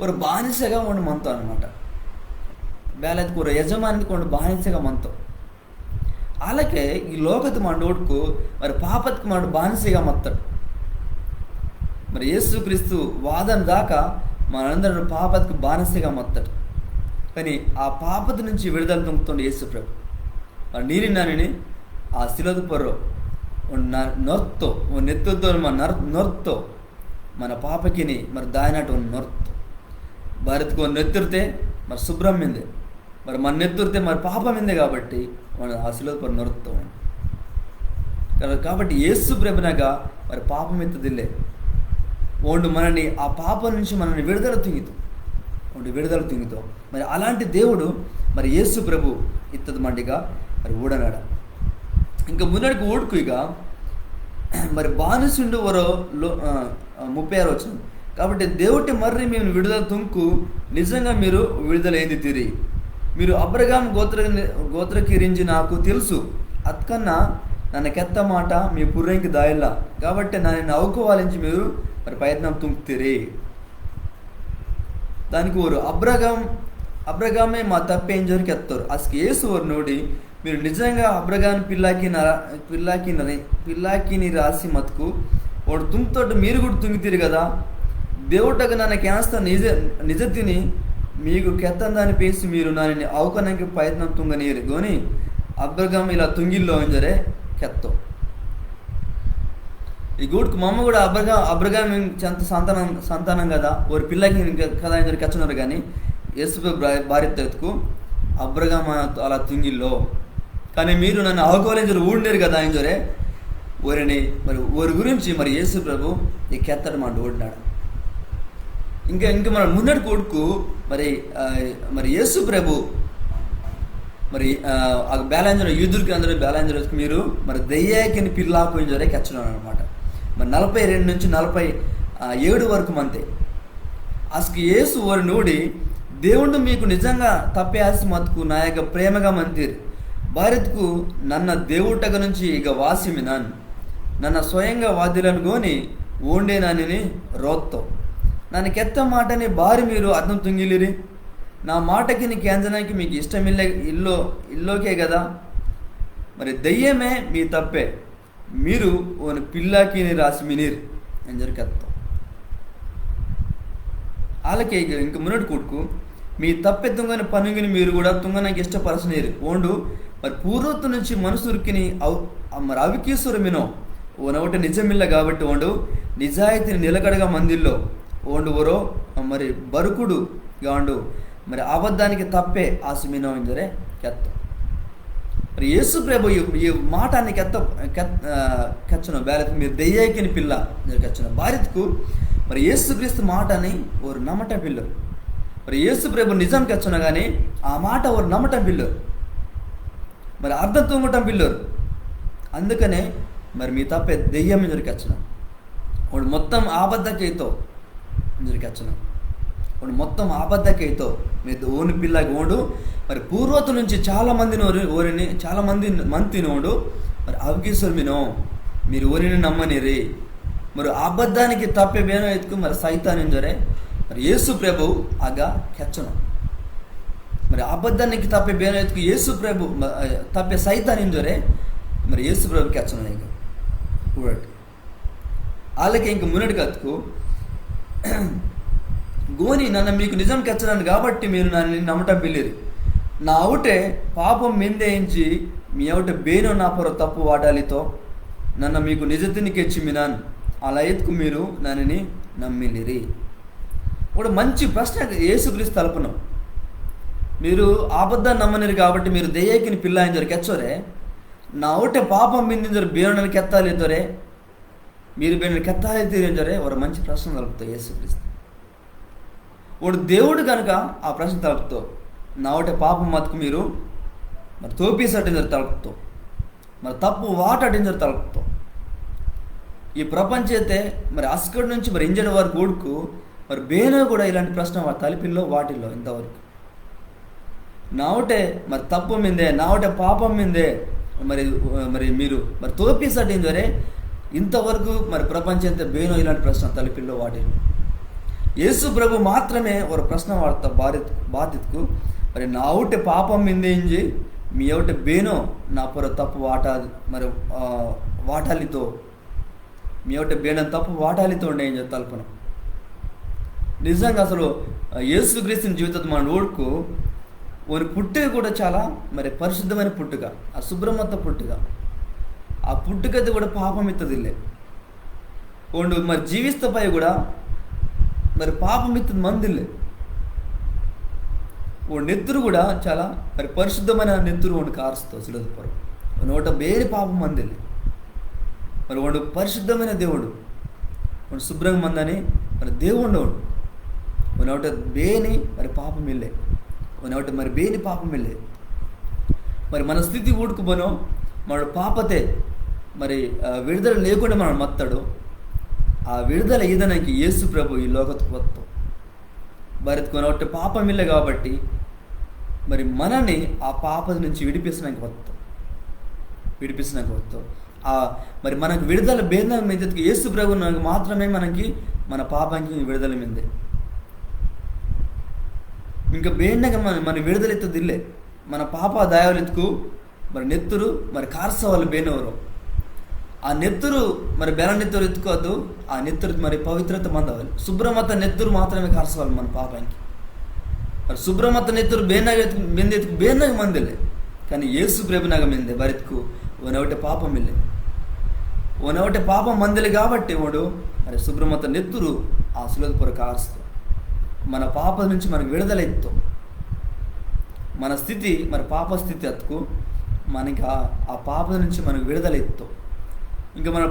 ఒక బానిసగా వాడు మనతో అనమాట. ಬೇಲೆದಕ್ಕೆ ஒரு ಯಜಮಾನಿಕೊಂಡು ಬಾನಿಸೆಗ ಮಂತು అలాగే ఈ లోకத்து మండోడుకు మరి పాపత్కు మాడు బానిసగా మత్తాడు. మరి యేసుక్రీస్తు వాదన దాకా మనందరూ పాపత్కు బానిసగా మత్తాడు. కానీ ఆ పాపత నుంచి విడుదల పొందుతుండే యేసు ప్రభు మరి ನೀರಿ ನಾನಿನಿ ಆ ಸಿಲೋದು ಪರ್ರೋ ನೊರ್ತು ನೆತ್ತುతో ನೊರ್ತು మన పాపకిని మరి దాయినట్టు నొర్తు భారత్కు నెత్తురితే మరి శుభ్రం మిందే మరి మన నెత్తురితే మరి పాపం మిందే కాబట్టి మన ఆ సిలువ పర్ నొరుతూ కాబట్టి యేసు ప్రభునగా మరి పాపం ఎత్తదిల్లే ఓండు మనని ఆ పాపం నుంచి మనల్ని విడుదల తింగుతాం మరి అలాంటి దేవుడు మరి యేసు ప్రభు ఇత్తది మండిగా మరి ఊడనాడ ఇంకా మున్నడికి ఊడుకు ఇక మరి బానిసుండు వరో 36 వచ్చింది. కాబట్టి దేవుటి మర్రి మేము విడుదల తుంకు నిజంగా మీరు విడుదలైంది తిరిగి మీరు అబ్రహాం గోత్రకిరించి నాకు తెలుసు అత్కన్నా నన్ను కెత్త మాట మీ పుర్రెంకి దాయిల్లా కాబట్టి నన్ను అవుకోవాలించి మీరు మరి ప్రయత్నం తుంకుతిరి. దానికి ఓరు అబ్రగామే మా తప్పేం జోరికి ఎత్తారు అసలు యేసు ఓరు నోడి మీరు నిజంగా అబ్రగాన్ పిల్లాకిని రాసి మతుకు వాడు తుంగుతోటి మీరు కూడా తుంగితిరి కదా దేవుటకు నన్ను క్యాన్స్తా నిజ తిని మీకు కెత్తందాన్ని పేసి మీరు నన్ను అవకనానికి ప్రయత్నం తుంగనీరు కొని అబ్రగాం ఇలా తుంగిల్లో ఉంజరే కెత్తో ఈ గూడుకు మమ్మ కూడా అబ్రగాం చెంత సంతానం కదా ఓరి పిల్లకి కదా ఇంజరి కెచ్చన్నారు కానీ యేసు భార్య తెతుకు అబ్రగాం అలా తుంగిల్లో కానీ మీరు నన్ను అవకోలేంజరు ఊడినారు కదా ఇంజరే ఓరిని మరి ఓరి గురించి మరి యేసు ప్రభు ఈ కెత్తడు మాట ఓడినాడు. ఇంకా మన మున్నటి కొడుకు మరి యేసు ప్రభు మరి బ్యాలాంజర్ యూదులకి అందరూ బ్యాలాంజర్ మీరు మరి దయ్యాకిని పిల్లాకు ఇంజరే కెచ్చడం అనమాట. మరి 42 నుంచి 47 వరకు మంతే అసలు యేసు ఓరి నోడి దేవుడు మీకు నిజంగా తప్పేసి మతుకు నా యొక్క ప్రేమగా మంతిరు భారత్కు నన్న దేవుటగ నుంచి ఇక వాసిమి నన్న స్వయంగా వాద్యులను గోని ఓండే నాని రోత్తో నన్ను కెత్త మాటని బారి మీరు అర్థం తుంగిలిరి నా మాటకి నీకు ఎంజనానికి మీకు ఇష్టమిల్లే ఇల్లోకే కదా మరి దయ్యమే మీ తప్పే మీరు ఓని పిల్లాకిని రాసి మినీరు అని జరి కెత్తాం వాళ్ళకే ఇంక మున్నటి కొడుకు మీ తప్పె తుంగని పనుగిని మీరు కూడా తుంగనానికి ఇష్టపరచనీరు ఓండు మరి పూర్వత్తు నుంచి మనుసురికిని మరి అవికీసురు మినో ఓనొకటి నిజమిల్ల కాబట్టి ఓండు నిజాయితీని నిలకడగా మందిల్లో ఓండు ఓరో మరి బరుకుడు గాండు మరి అబద్ధానికి తప్పే ఆసిమినో ఇంజరే కెత్త మరి యేసు ప్రభు ఈ మాటాన్ని కెచ్చను బ్యాలెత్ మీరు దెయ్యాకిని పిల్ల కెచ్చను భారత్కు మరి యేసుక్రీస్తు మాటని ఓరు నమ్మటం పిల్లరు మరి యేసు ప్రభు నిజం కెచ్చను కానీ ఆ మాట ఓరు నమ్మటం పిల్లరు మరి అర్థం తొంగటం పిల్లరు అందుకనే మరి మీ తప్పే దెయ్యం ఇంజరికెచ్చను వాడు మొత్తం ఆబద్ధకైతో ఇంజరికెచ్చను వాడు మొత్తం ఆబద్ధకైతో మీరు ఓని పిల్లకి ఓడు మరి పూర్వతు నుంచి చాలా మందిని ఓరిని చాలా మంది నోడు మరి అవగీసులు మీనో మీరు ఓరిని నమ్మనిరి మరి అబద్ధానికి తప్పే బేనో ఎత్తుకు మరి సైతాన్ ఇంజరే మరి యేసు ప్రభు ఆగా కెచ్చను మరి అబద్ధానికి తప్పే బేనో ఎత్తుకు యేసు ప్రభు తప్పే సైతాన్ ఇంజరే మరి యేసు ప్రభు కెచ్చను ఇంకా చూడండి వాళ్ళకి ఇంక మున్నటి కత్తుకు గోని నన్ను మీకు నిజం కెచ్చడాను కాబట్టి మీరు నన్ను నమ్మటం పిల్లిరి నా అవుటే పాపం మిందేయించి మీ అవుట బేనో నా పొర తప్పు వాడాలితో నన్ను మీకు నిజతిని కెచ్చి మినాను అలా ఎత్తుకు మీరు నన్ను నమ్మిలిరి. ఒక మంచి ప్రశ్న యేసుక్రీస్తు తలపను మీరు ఆబద్ధాన్ని నమ్మనిరు కాబట్టి మీరు దెయ్యాకిని పిల్ల ఇంజరు కెచ్చోరే నా ఒకటే పాపం మిందింజరు బేనని కెత్తాలితోరే మీరు బేనని కెత్తాలి తీరింజరే ఒక మంచి ప్రశ్న తలుపుతావు యేసుక్రీస్తు వాడు దేవుడు కనుక ఆ ప్రశ్న తలుపుతావు నా ఒకటే పాపం మతుకు మీరు మరి తోపీసటింజరు తలుపుతావు మరి తప్పు వాటటింజరు తలుపుతావు ఈ ప్రపంచైతే మరి అస్కడి నుంచి మరి ఇంజడి వరకు ఊడుకు మరి బేనో కూడా ఇలాంటి ప్రశ్న తలిపిల్లో వాటిల్లో ఇంతవరకు నా ఒకటే మరి తప్పు మిందే నా ఒకటే పాపం మిందే మరి మరి మీరు మరి ತೋಪಿಸಟ್ಟಿನ ದೊರೆ ఇంతవరకు మరి ప్రపంచంతో బేనో ఇలాంటి ప్రశ్న తలపిల్లో వాటిని యేసు ప్రభు మాత్రమే ఒక ప్రశ్న వాడతా బాధితుకు మరి నా ఒకటి పాపం మిందేంజి మీ ఒకటి బేనో నా పొర తప్పు మరి వాటాలితో మీ ఒకటి బేనం తప్పు వాటాలితో ఉండే ఏం తలుపున నిజంగా అసలు యేసుక్రీస్తుని జీవితం మన ఓడుకు ఒక పుట్టుక కూడా చాలా మరి పరిశుద్ధమైన పుట్టుక, ఆ శుభ్రమత పుట్టుక, ఆ పుట్టుకది కూడా పాపం ఇత్తదిలే ఒండు మరి జీవిస్తపై కూడా మరి పాపం ఇత్తది మందిలే ఓ నెత్తురు కూడా చాలా మరి పరిశుద్ధమైన నెత్తురు ఒండు కారుస్తావు సులభపరం నోట వేరే పాపం మందిలే మరి వాడు పరిశుద్ధమైన దేవుడు వాడు శుభ్రంగా మందని మరి దేవుడు వాడు ఒకటి బేని మరి పాపం వెళ్ళే ఒకటి మరి బేని పాపం వెళ్ళే మరి మన స్థితి ఊడుకుపోనో మన పాపతే మరి విడుదల లేకుండా మనం మత్తాడు ఆ విడుదల ఈదనకి యేసు ప్రభు ఈ లోకత్కు వస్తాం బరెత్తుకొని ఒకటి పాపం ఇల్లే కాబట్టి మరి మనని ఆ పాప నుంచి విడిపిస్తున్నానికి వస్తాం మరి మనకు విడుదల భేదం మీద యేసు ప్రభు మాత్రమే మనకి మన పాపానికి విడుదల మీదే ఇంకా బేండగా మన విడుదల ఎత్తుదిల్లే మన పాప దయావలెత్తుకు మరి నెత్తురు మరి కార్సవాళ్ళు బేనెవరు ఆ నెత్తురు మరి బెల నెత్తురు ఎత్తుకోవద్దు, ఆ నెత్తురు మరి పవిత్రత మందవాలి, శుభ్రమత నెత్తురు మాత్రమే కార్సవాలి మన పాపానికి. మరి శుభ్రమత నెత్తురు బెందెత్తుకు బేనగ మందిలే కానీ యేసు ప్రభునగ మెందే బరెత్కు ఒకటి పాపం వెళ్ళే ఒకటి పాపం మందిలే కాబట్టి వాడు మరి శుభ్రమత నెత్తురు ఆ సులభ పొర కారుస్తూ మన పాప నుంచి మనకు విడుదల ఎత్తు మన స్థితి మరి పాప స్థితి ఎత్తుకు మనకి ఆ పాప నుంచి మనకు విడుదల ఎత్తు ఇంకా మన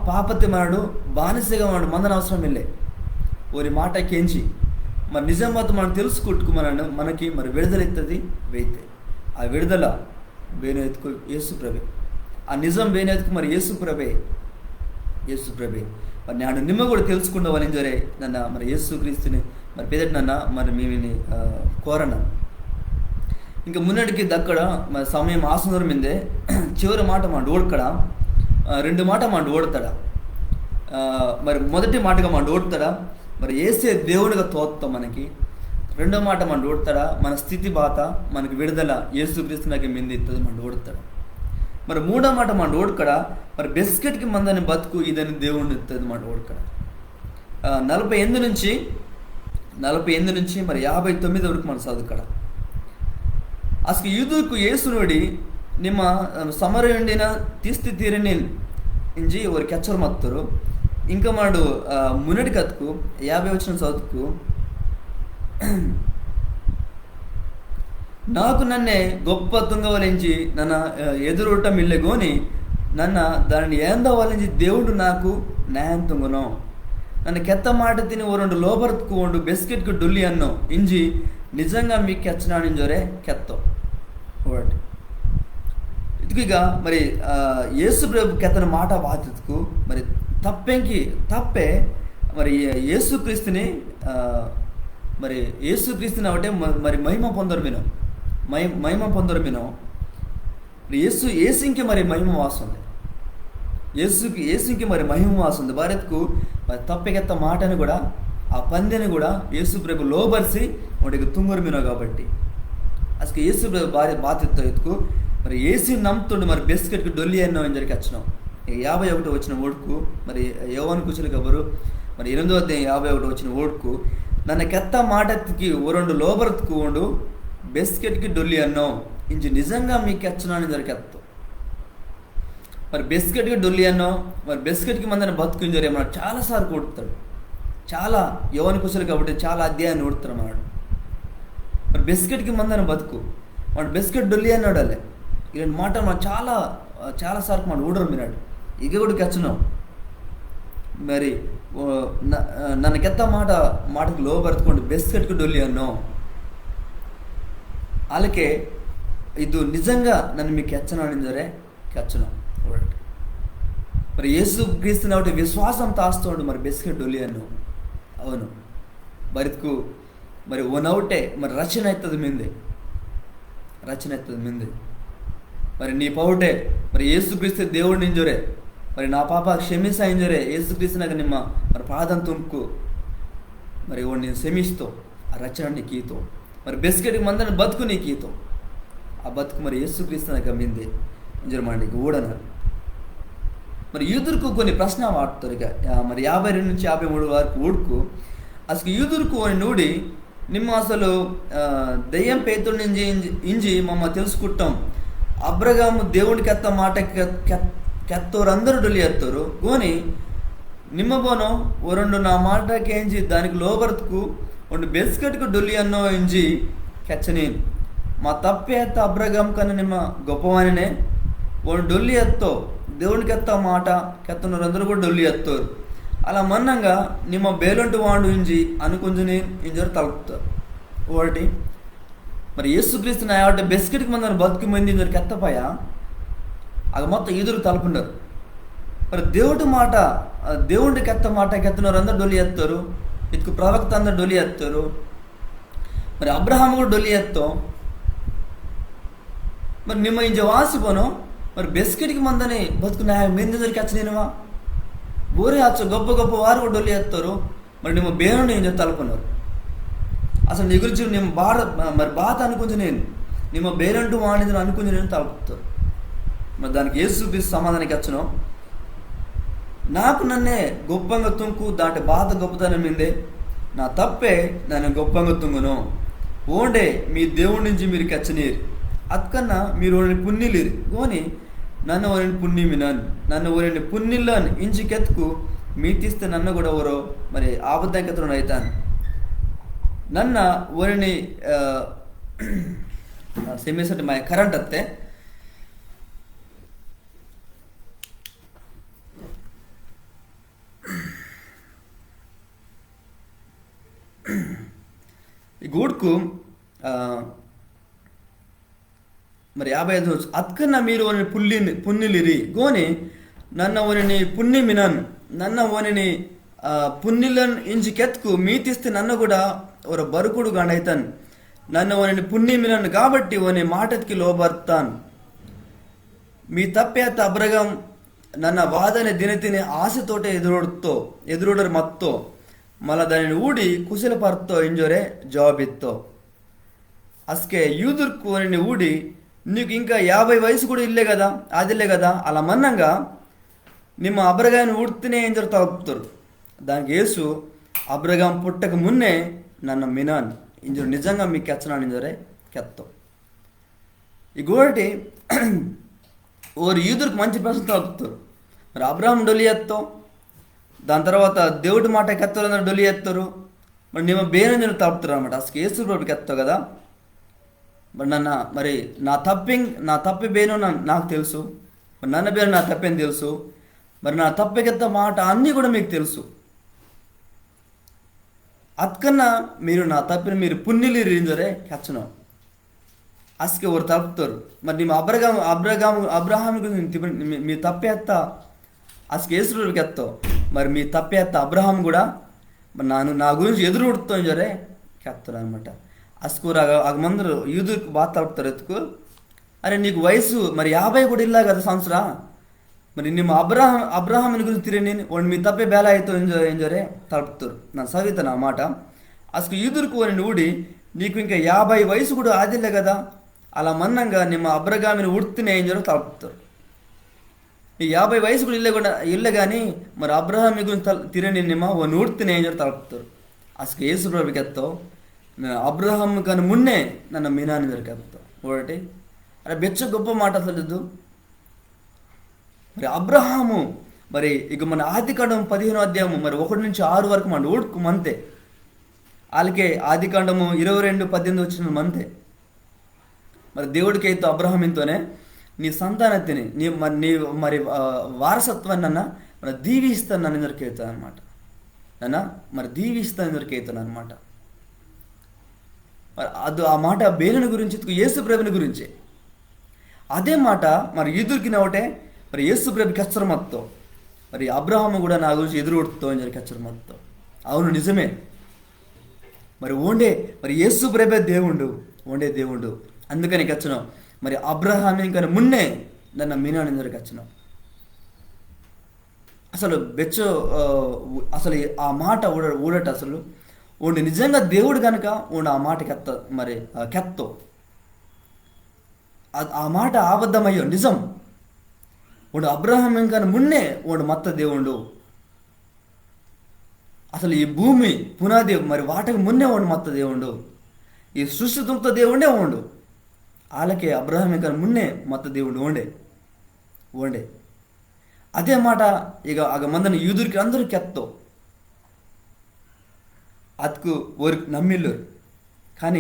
పాపతి మనడు బానిసగా మనడు మందన అవసరం వెళ్ళే ఓరి మాట కేంచి మరి నిజామాబాద్ మనం తెలుసుకుంటుకు మనకి మరి విడుదల ఎత్తది వేయితే ఆ విడుదల వేణు ఎత్తుకు యేసు ప్రభే, ఆ నిజం వేణు ఎత్తుకు మరి యేసు ప్రభే మరి నేను నిమ్మ కూడా తెలుసుకుంటా వాళ్ళని జరే నన్న మరి యేసు క్రీస్తుని మరి పేదటి నన్న మరి మేమిని కోరన ఇంకా మున్నటికి దక్కడ మరి సమయం ఆసనూరు మీదే చివరి మాట మా ఓడకడ రెండు మాట మా ఓడతాడా మరి మొదటి మాటగా మా ఓడతాడా మరి ఏసే దేవునిగా తోస్తాం మనకి, రెండో మాట మన ఓడతాడా మన స్థితి బాత మనకి విడుదల యేసుక్రీస్తునకి మింది ఇస్తుంది మన ఓడతాడు. మరి మూడో మాట మన ఓడకడ మరి బిస్కెట్కి మందని బతుకు ఇదని దేవుడిని ఇస్తుంది మన ఓడకడ 48 నుంచి మరి 59 వరకు మన చదువుకడ అసలు యూదుకు యేసునుడి ನಿಮ್ಮ ಸಮರಯಂಡಿನ ತೀಸ್ತಿ ತೀರನಿ ಇಂಜಿ ಅವ್ರ ಕೆಚ್ಚರು ಮತ್ತರು ఇంకా మాడు మునడి కత్కు 50 వచ్చిన చదువుకు నాకు నన్నే గొప్ప తుంగవలించి నన్న ఎదురుట మిల్లెగోని నన్న దానిని ఏందవలించి దేవుడు నాకు న్యాయం తుంగను నన్ను ಕೆತ್ತ మాట తిని ఓ రెండు లోబర్తుకు ಒಂದು బిస్కెట్కు డొల్లి అన్నో ఇంజి నిజంగా మీకు ಕೆಚ್ಚనానింజోరే ಕೆತ್ತೋ ఒకటి ఇదిగా మరి యేసు ప్రభు కెత్తన మాట బాధ్యతకు మరి తప్పే మరి యేసుక్రీస్తుని ఒకటే మరి మహిమ పొందరు మీను యేసుకి మరి మహిమ వాస్తుంది, యేసుకి మరి మహిమ వాస్తుంది భారత్కు మరి తప్పెకెత్త మాటని కూడా ఆ పందెని కూడా యేసు ప్రభు లోబరిసి వాడికి తుంగురు మీనో కాబట్టి అసలు యేసు ప్రభు బాధ్యత ఎత్తుకు మరి ఏసీ నమ్ముతుండు మరి బిస్కెట్కి డొల్లి అన్నో ఇంజరికి వచ్చినాం 51 వచ్చిన ఓడుకు మరి యోవాను కుశల కబరు మరి 8వ అధ్యాయం 51 వచ్చిన ఓడుకు నన్ను కెత్త మాటకి ఓ రెండు లోబరత్కు ఉండు బిస్కెట్కి డొల్లి అన్నో ఇంజి నిజంగా మీకు ఎచ్చనాని జరికెత్త మరి బిస్కెట్కి డొల్లి అన్నో మరి బిస్కెట్కి మందని బతుకు ఇంజరి మన చాలాసార్లు కొడుతాడు, చాలా యోవాను కుశలు కాబట్టి చాలా అధ్యాయాన్ని ఓడుతాడు అన్నాడు. మరి బిస్కెట్కి మందని బతుకు వాడు బిస్కెట్ డొల్లి అన్నాడు అలే ఇలాంటి మాట మనం చాలాసార్లు మనం ఊడరు మీనాడు ఇక కూడా కెచ్చనాం మరి నన్ను కెత్త మాటకు లోబరుతుకోండి బిస్కెట్కి డొల్లి అన్నో అలాగే ఇది నిజంగా నన్ను మీకు కెచ్చనాడిందరే కెచ్చనం మరి యేసు క్రీస్తుని ఒకటి విశ్వాసం తాస్తోండు మరి బిస్కెట్ డొల్లి అన్నో అవును బరితుకు మరి ఓనౌటే మరి రచన అవుతుంది మిందే మరి నీ పౌటే మరి యేసుక్రీస్తు దేవుడిని ఇంజోరే మరి నా పాప క్షమిసా ఇంజోరే యేసుక్రీస్తు నాకు నిమ్మ మరి పాదం తుంకు మరి వాడు నేను క్షమిస్తూ ఆ రచన నీకీతో మరి బెస్కెట్కి మందని బతుకు నీకీతో ఆ బతుకు మరి యేసుక్రీస్తు నాకు అమ్మింది ఇంజరు మనకి ఊడన్నారు. మరి యూదుర్కు కొన్ని ప్రశ్న వాడుతారు ఇక మరి 52 నుంచి 53 వరకు ఊడుకు అసలు యూదుర్కు అని నూడి నిమ్మ అసలు దెయ్యం పేతుడి నుంచి ఇంజి మమ్మ తెలుసుకుంటాం అబ్రగాము దేవుడికి ఎత్త మాట కెత్తోరు అందరూ డొల్లి ఎత్తారు ಗೋನಿ ನಿಮ್ಮ ಬೋನೋ ಒರೊಂಡು ನಾ ಮಾಟಕ್ಕೆ ಎಂಜಿ దానికి లోబర్తుకు ಒಂದು ಬೆಸ್ಕಟ್కు ಡೊಲ್ಲಿ ಅನ್ನೋ ಎಂಜಿ ಕೆಚ್ಚನೇನು మా తప్పే ఎత్త అబ్రగాం కన్నా నిమ్మ గొప్పవానినే వాడు డొల్లి ఎత్తో దేవునికి ఎత్త మాట కెత్తన్నారు అందరూ కూడా డొల్లి ఎత్తారు. అలా మన్నంగా నిమ్మ బేలుంటు వాడు ఇంజి అనుకుంజుని ఇంజరు తలుపుతారు. ఒకటి మరి యేసుక్రీస్తు నా ఆవిడ బెస్కెట్కి మందని బతుకు మంది ఇంజరు కెత్తపాయా అది మొత్తం ఎదురు తలుపుండరు. మరి దేవుడి మాట దేవుడికి ఎత్త మాట కెత్తన్నారు అందరు డొల్లి ఎత్తారు. ఇటుకు ప్రవక్త అందరు డొల్లి ఎత్తారు. మరి అబ్రహాం కూడా డొల్లి ఎత్తాం మరి నిమ్మ ఇంజ వాసిపోను మరి బెస్కెట్కి మందని బతుకు నా మెందరికి వచ్చనేనువా బోరే హచ్చు గొప్ప గొప్ప వారు కూడా డొల్లి ఎత్తారు. మరి నిమ్మ బేరుని ఇంజ తలుపున్నారు. అసలు నీ గురించి నిమ్మ బాధ అనుకుంది నేను నిమ్మ బేరంటూ వాణిదని అనుకుంది నేను తలుపుతారు. మరి దానికి యేసుక్రీస్తు సమాధానానికి వచ్చను నాకు నన్నే గొప్పంగా తుంకు దాంట్ బాధ గొప్పతనం మిందే నా తప్పే నన్ను గొప్పంగా తుంగును ఓండే మీ దేవుడి నుంచి మీరు కెచ్చనీరు అత్కన్నా మీరు ఓని పుణ్యలేరు ಗೋನಿ ನನ್ನ ಓರಿನ ಪುಣ್ಯ ಮಿನನ್ ನನ್ನ ಓರಿನ ಪುಣ್ಯಲ್ಲನ್ ಇಂಚಿ ಕೆತ್ಕು ಮೀತಿಸ್ತೆ ನನ್ನ ಕೂಡ ಅವರು మరి ఆబద్ధంకతను అయితాను ನನ್ನ ಓರಿని సెమీసటి మా కరెంట్ అత్తే ఈ గూడ్కు మరి 55 అత్కన్నా మీరు ఓని పుణ్యలిరి ಗೋನಿ ನನ್ನ ಓನಿನಿ ಪುಣ್ಯ ಮಿನನ್ ನನ್ನ ಓನಿನಿ పుణ్యలను ఇంచి కెత్కు మీతిస్తే నన్ను కూడా ఒక బరుకుడు గండైతాను నన్ను ఓనిని పుణ్య మినన్ కాబట్టి ఓని మాటకి లోబర్తాను మీ తప్పేత అబ్రగం ನನ್ನ ವಾದನೆ ದಿನತಿನಿ ಆಸೆತೋಟೆ ಎದುರೋಡರ್ ಮತ್ತೋ ಮಲ దానిని ఊడి కుశల పర్తో ఇంజోరే జవాబిత్తో అస్కే యూదుర్కు అని ఊడి నీకు ఇంకా 50 వయసు కూడా ఇల్లే కదా ఆదిల్లే కదా అలా మన్నంగా నిమ్మ అబ్రగాన్ని ఊడితేనే ఇంజరు తలుపుతారు. దానికి యేసు అబ్రగాం పుట్టక మున్నే నన్ను మినాన్ ఇంజరు నిజంగా మీకు కెచ్చనాను ఇంజరే కెత్తో ఈ గోటి ఓరు యూదుర్కు మంచి ప్రశ్న తలుపుతారు. మరి అబ్రహాం డొలి ఎత్తో దాని తర్వాత దేవుడి మాట కెత్తారు అందరూ డొలి ఎత్తారు. మరి నిమ్మ బేనంజను తలుపుతారు అనమాట అసలు యేసు ప్రభుకి ఎత్తావు కదా మరి మరి నా తప్పి బేను నాకు తెలుసు మరి నన్న బేను నా తప్పేం తెలుసు మరి నా తప్పెకెత్త మాట అన్నీ కూడా మీకు తెలుసు అత్కన్నా మీరు నా తప్పిన మీరు పుణ్యలు రీంజరే కెచ్చను అసలు ఎవరు తలుపుతారు. మరి ನಿಮ್ಮ అబ్రహాం మీ తప్పేత్త అసలు యేసుకి ఎత్తావు మరి మీ తప్పేత్త అబ్రహాం కూడా మరి నా గురించి ఎదురు ఉడుతో జరే కెత్తారు అనమాట. అస్కూర మందరు యూదుకు బాగా తలుపుతారు ఎత్తుకు అరే నీకు వయసు మరి 50 కూడా ఇల్లా కదా సంవత్సర మరి నిమ్మ అబ్రహాంని గురించి తిరిగి వాడు మీ తప్పే బేలా అయితే ఎంజరే తలుపుతారు నా సవిత నా మాట అసలు యూదుకు అని ఊడి నీకు ఇంకా 50 వయసు కూడా ఆదిల్లే కదా అలా మన్నంగా నిమ్మ అబ్రగామిని ఉడితేనే ఎంజరో తలుపుతారు. ఈ 50 వయసు కూడా ఇల్లే కానీ మరి అబ్రహాం గురించి తిరిగి నిమ్మ వాడిని ఉడితేనే ఎంజరో తలుపుతారు. అసలు యేసు ప్రభుకి ఎత్తావు అబ్రహాం కానీ మున్నే నన్ను మీనాన్ని దొరికేస్తావు ఒకటి అరే బెచ్చ గొప్ప మాట అసలు మరి అబ్రహాము మరి ఇక మన ఆదికాండం 15వ అధ్యాయము మరి 1 నుంచి 6 వరకు మన ఊడుకు మంతే వాళ్ళకే ఆదికాండము 22:18 వచ్చిన మంతే మరి దేవుడికి అయితే అబ్రహాంతోనే నీ సంతానతిని నీ మరి వారసత్వాన్ని అన్న మరి దీవిస్తాను నన్ను దొరికేతాను అనమాట నాన్న మరి దీవిస్తాను దొరికేతాను అనమాట. అది ఆ మాట బేలుని గురించి యేసు ప్రభుని గురించి అదే మాట మరి యూదుర్కి ఒకటే మరి యేసు ప్రభు కెచ్చరమత్తో మరి అబ్రహాము కూడా నా గురించి ఎదురు కొడుతో అని చెప్పి కెచ్చరమత్తో అవును నిజమే మరి ఓండే మరి యేసు ప్రభే దేవుడు అందుకని కెచ్చను మరి అబ్రహాం ఇంకా మున్నే నన్ను మీనాని దగ్గరికి వచ్చినావు. అసలు అసలు ఆ మాట ఊడట అసలు ఉండి నిజంగా దేవుడు కనుక ఉండి ఆ మాట కెత్తో ఆ మాట అబద్ధమయ్యో నిజం ఉండు అబ్రహాం ఇంకా మున్నే ఉండు మత్త దేవుడు. అసలు ఈ భూమి పునాది మరి వాటికి మున్నే ఉండు మత్త దేవుడు. ఈ సృష్టి తుంక్త దేవుడే ఉండు. వాళ్ళకి అబ్రహాం ఇంకా మున్నే మత్త దేవుడు ఓండే అదే మాట ఇక మందని యూదురికి అందరూ కెత్తో ಅದಕ್ಕೂ ಅವ್ರಿಗೆ ನಮ್ಮಿಲ್ಲರು కానీ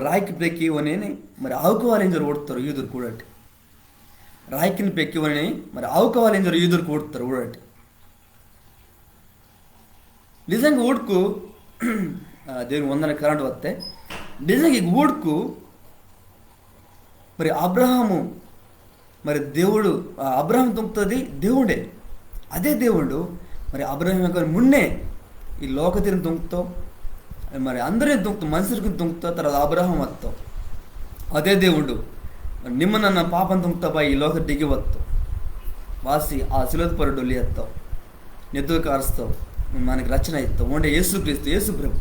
రాయికి పెక్కి ఓనేని మరి ఆవుకోవాలని ఓడుతారు యూదురు కూడటి. రాయికిని పెక్కి ఓని మరి ఆవుకోవాలని యూదురు కూడతారు ఊడటి. నిజంగా ఊడుకు దేవుని వందన కరెంట్ వస్తే నిజంగా ఈ ఊడుకు మరి అబ్రహాము మరి దేవుడు అబ్రహాం తుంపుతుంది దేవుడే. అదే దేవుడు మరి అబ్రహాం యొక్క మున్నే ఈ లోకతిని తుంపుతో మరి అందరిని తుంపుతాం, మనుషులకి తుంపుతా, తర్వాత అబ్రహాం వస్తావు. అదే దేవుడు నిమ్మ నన్న పాపం తుంపుతాపా ఈ లోక దిగి వస్తావు, వాసి ఆ శిలత పరుడు ఎత్తావు, నెత్తుకు కారుస్తావు, మనకి రచన ఇస్తావు. అంటే యేసుక్రీస్తు యేసు ప్రభు.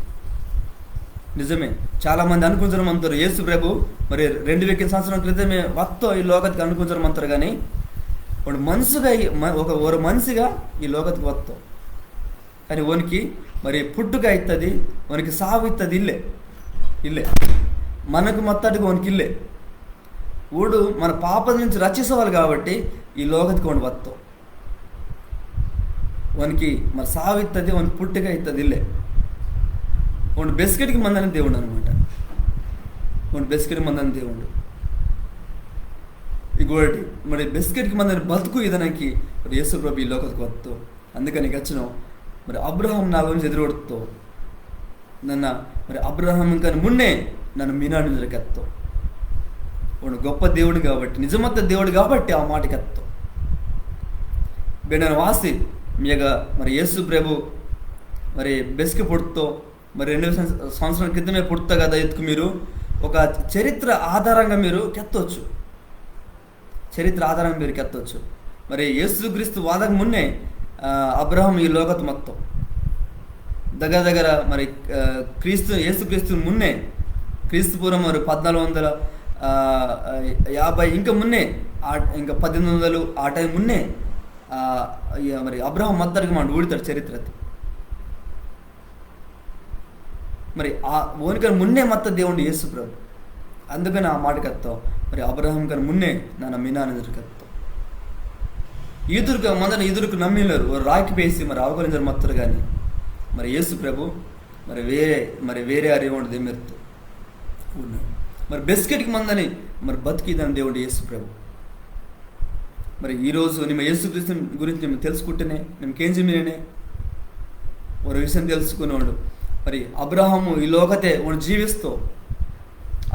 నిజమే చాలామంది అనుకుంటారు యేసు ప్రభు మరి 2000 సంవత్సరం క్రితమే వస్తావు ఈ లోకతికి అనుకుంటారు. కానీ వాడు మనసుగా ఒక మనిషిగా ఈ లోకతికి వస్తావు. కానీ ఓనికి మరి పుట్టుక అవుతుంది, మనకి సాగు ఇస్తుంది ఇల్లే మనకు మొత్తానికి ఓనికి ఇల్లే. ఊడు మన పాపల నుంచి రక్షించవాలి కాబట్టి ఈ లోకతికి వాడు వస్తావు. వానికి మరి సాగు ఇస్తుంది, వానికి పుట్టుక అవుతుంది ఇల్లే. వాడు బెస్కెట్కి మందని దేవుడు అనమాట. వాడు బెస్కెట్కి మందని దేవుడు. ఇంకోటి మరి బెస్కెట్కి మందని బతుకు ఇదనకి మరి యేసు ప్రభు ఈ లోకతికి వస్తావు. అందుకని వచ్చినావు. మరి అబ్రహాం నా గురించి ఎదురుకొడుతావు మరి అబ్రహాం ఇంకా మున్నే నన్ను మీనాడి నిలకెత్తావు. వాడు గొప్ప దేవుడు కాబట్టి, నిజమత్త దేవుడు కాబట్టి ఆ మాటకి ఎత్తావు. బిడ్డను వాసి మీగ మరి యేసు ప్రభు మరి బెస్కి పుడుతావు. మరి 2000 సంవత్సరాల క్రితమే పుడతా కదా ఎత్తుకు మీరు ఒక చరిత్ర ఆధారంగా మీరు కెత్తవచ్చు. చరిత్ర ఆధారంగా మీరు కెత్తవచ్చు. మరి యేసుక్రీస్తు వాదక మున్నే అబ్రహాం ఈ లోకత్ మొత్తం దగ్గర మరి యేసుక్రీస్తు మున్నే క్రీస్తు పూర్వం మరి 1450 ఇంకా మున్నే ఇంకా 1800 ఆ టైం మున్నే మరి అబ్రహాం మొత్తానికి మనం ఊడతాడు చరిత్ర. మరి ఆ ఓనికని మున్నే మొత్త దేవుడు యేసు ప్రభు. అందుకని ఆ మాటకి వస్తావు. మరి అబ్రహాం కన్నా మున్నే నన్ను మీనాన్ని ఎదురుకెత్తావు. ఈదురుకు నమ్మిలేరు రాకి పేసి మరి అవకరించారు మొత్తం. కానీ మరి యేసు ప్రభు మరి వేరే అరేవాడు దెమ్మెరుతూ ఉన్నాడు. మరి బెస్కెట్కి మందని మరి బతికిదని దేవుడు యేసు ప్రభు. మరి ఈరోజు ನಿಮ್ಮ యేసుక్రీస్తు గురించి మేము తెలుసుకుంటేనే మేమకేం చేయనే ఒక విషయం తెలుసుకున్నాడు. మరి అబ్రహాము ఈ లోకతే వాడు జీవిస్తూ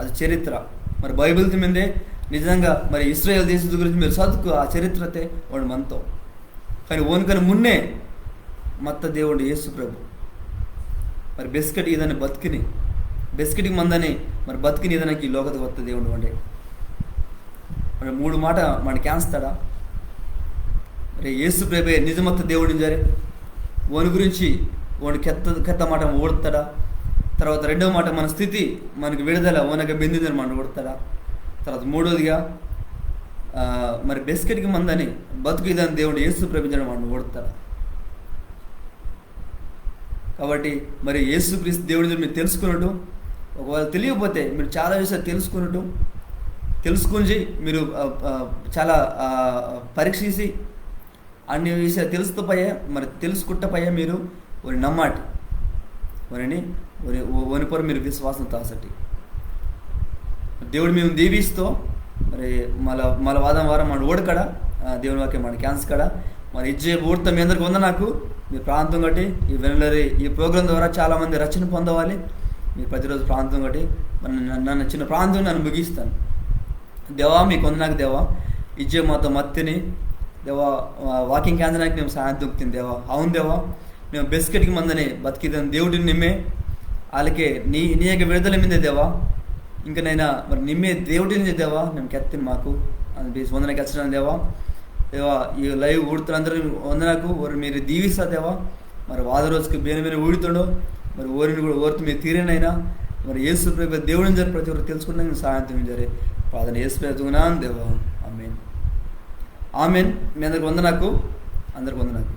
అది చరిత్ర. మరి బైబిల్ మీదే నిజంగా మరి ఇశ్రాయేల్ దేశం గురించి మీరు చదువుకు ఆ చరిత్రతే వాడు మనతో. కానీ ఓనికని మున్నే మత్త దేవుడు యేసు ప్రభు. మరి బెస్కెట్ ఇదని బెస్కెట్కి మందని మరి బతికిని ఇదనకి ఈ లోకతకు వస్త దేవుడు వండే. మరి 3 మాట మన క్యాన్స్తాడా మరి యేసు ప్రభే నిజమత్త దేవుడిని జరే ఓని గురించి వాడు కెత్త మాట ఓడతాడా. తర్వాత 2వ మాట మన స్థితి మనకి విడుదల ఓనగా బెందిందని మనం ఓడతాడా. తర్వాత 3వదిగా మరి బెస్కెట్కి మందని బతుకు ఇదని దేవుడు యేసు ప్రభు మనం ఓడతాడా. కాబట్టి మరి యేసుక్రీస్తు దేవుడి మీరు తెలుసుకున్నట్టు, ఒకవేళ తెలియకపోతే మీరు చాలా విషయాలు తెలుసుకుని మీరు చాలా పరీక్షించి అన్ని విషయాలు తెలుస్తపోయా మరి తెలుసుకుంటపోయా మీరు ఒక నమ్మాటి వనిపొర మీరు విశ్వాసం తాసటి దేవుడు మేము దీవిస్తూ మరి మళ్ళీ వాదం వారం మన ఓడకడ దేవుని వాక్యం మన క్యాన్స్ కడ మరి ఇచ్చే ఊడతా మీ అందరికి ఉందా. నాకు మీ ప్రాంతం కట్టి ఈ వెనలరీ ఈ ప్రోగ్రాం ద్వారా చాలామంది రచన పొందవాలి. మీ ప్రతిరోజు ప్రాంతం కట్టి నన్ను చిన్న ప్రాంతం నన్ను ముగిస్తాను. దేవా మీకు నాకు దేవా ఇచ్చే మాతో మత్తిని దేవా వాకింగ్ కేంద్రానికి మేము సాయం దొక్కుతుంది దేవా. అవును దేవా మేము బెస్కెట్కి మందని బతికిద్దాం దేవుడిని నిమ్మే వాళ్ళకే నీ యొక్క విడుదల మీదే దేవా ఇంకనైనా మరి నిమ్మే దేవుడిని దేవా మేము కెత్తిని మాకు అని వందనకి వచ్చాను దేవా. దేవా ఈ లైవ్ ఊడుతున్నందరూ వందనకు ఓరి మీరు దీవిస్తా దేవా. మరి వాద రోజుకి బేన ఊడుతుండో మరి ఓరిని కూడా ఓరితో మీరు తీరేనైనా మరి యేసు దేవుడిని జరిగి ప్రతి ఒక్కరు తెలుసుకున్నా నేను సాయంత్రం జరిగే ప్రార్థన యేసు పేరుతున్నాను దేవా. ఆమేన్ ఆమేన్. మీ అందరికి వందనకు అందరికి వందనకు.